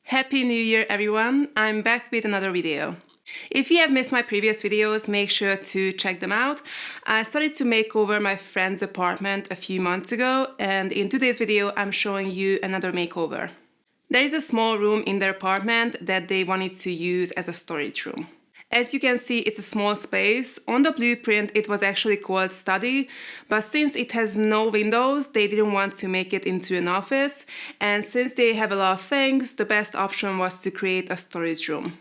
Happy New Year, everyone! I'm back with another video. If you have missed my previous videos, make sure to check them out. I started to make over my friend's apartment a few months ago, and in today's video, I'm showing you another makeover. There is a small room in their apartment that they wanted to use as a storage room. As you can see, it's a small space. On the blueprint, it was actually called study, but since it has no windows, they didn't want to make it into an office. And since they have a lot of things, the best option was to create a storage room.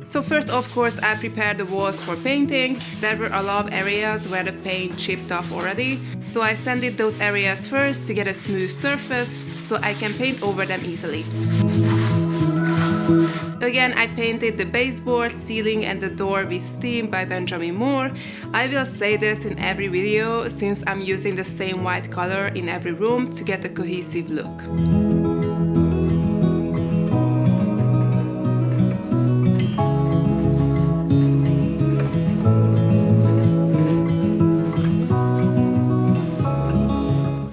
So first, of course, I prepared the walls for painting. There were a lot of areas where the paint chipped off already. So I sanded those areas first to get a smooth surface so I can paint over them easily. Again, I painted the baseboard, ceiling and the door with Steam by Benjamin Moore. I will say this in every video since I'm using the same white color in every room to get a cohesive look.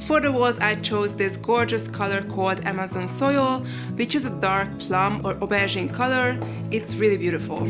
For the walls, I chose this gorgeous color called Amazon Soil, which is a dark plum or aubergine color. It's really beautiful.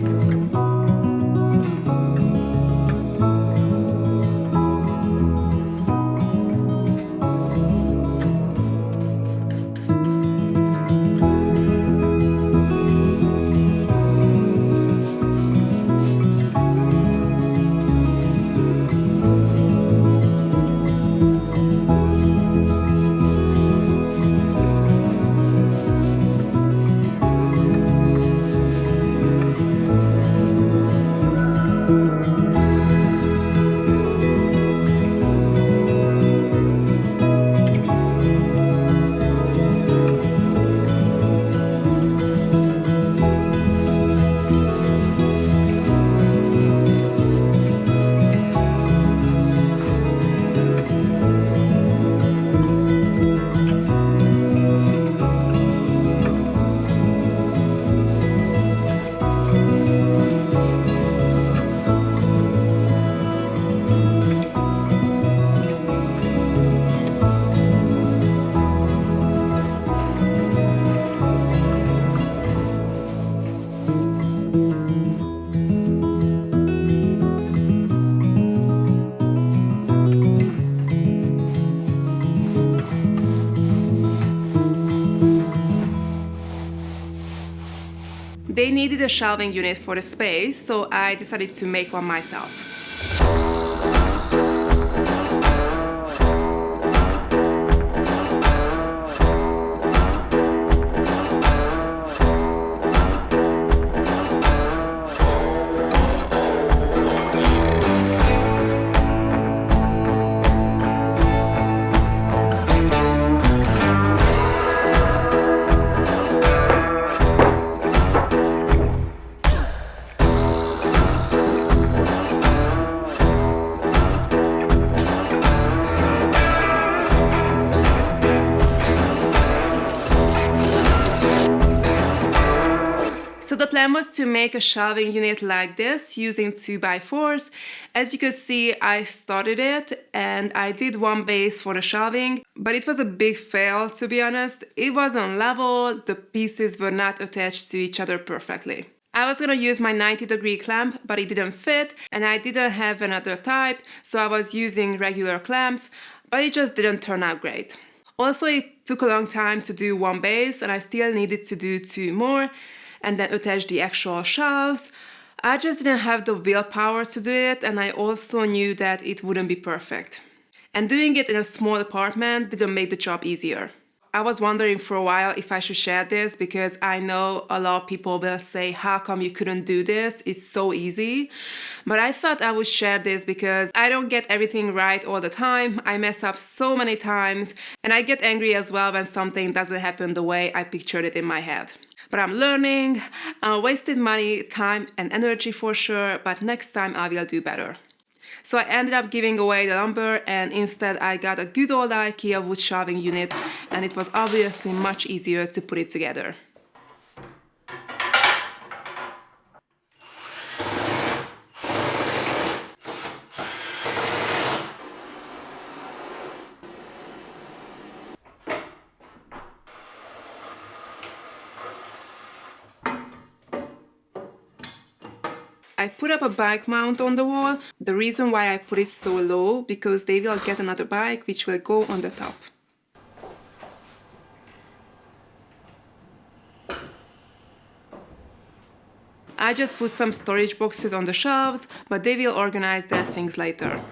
They needed a shelving unit for the space, so I decided to make one myself. So the plan was to make a shelving unit like this using 2x4s. As you can see, I started it and I did one base for the shelving, but it was a big fail, to be honest. It wasn't level, the pieces were not attached to each other perfectly. I was gonna use my 90-degree clamp, but it didn't fit and I didn't have another type, so I was using regular clamps, but it just didn't turn out great. Also, it took a long time to do one base and I still needed to do 2 more and then attach the actual shelves. I just didn't have the willpower to do it, and I also knew that it wouldn't be perfect. And doing it in a small apartment didn't make the job easier. I was wondering for a while if I should share this because I know a lot of people will say, how come you couldn't do this? It's so easy. But I thought I would share this because I don't get everything right all the time. I mess up so many times, and I get angry as well when something doesn't happen the way I pictured it in my head. But I'm learning. I wasted money, time and energy for sure, but next time I will do better. So I ended up giving away the lumber and instead I got a good old IKEA wood shelving unit, and it was obviously much easier to put it together. I put up a bike mount on the wall. The reason why I put it so low, because they will get another bike which will go on the top. I just put some storage boxes on the shelves, but they will organize their things later.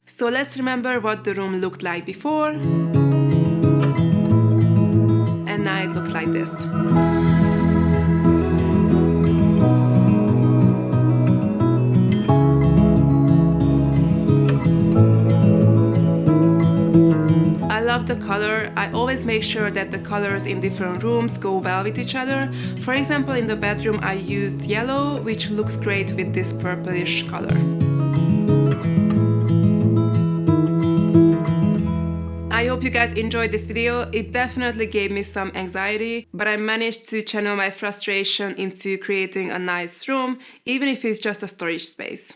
So let's remember what the room looked like before, and now it looks like this. I love the color. I always make sure that the colors in different rooms go well with each other. For example, in the bedroom I used yellow, which looks great with this purplish color. I hope you guys enjoyed this video. It definitely gave me some anxiety, but I managed to channel my frustration into creating a nice room, even if it's just a storage space.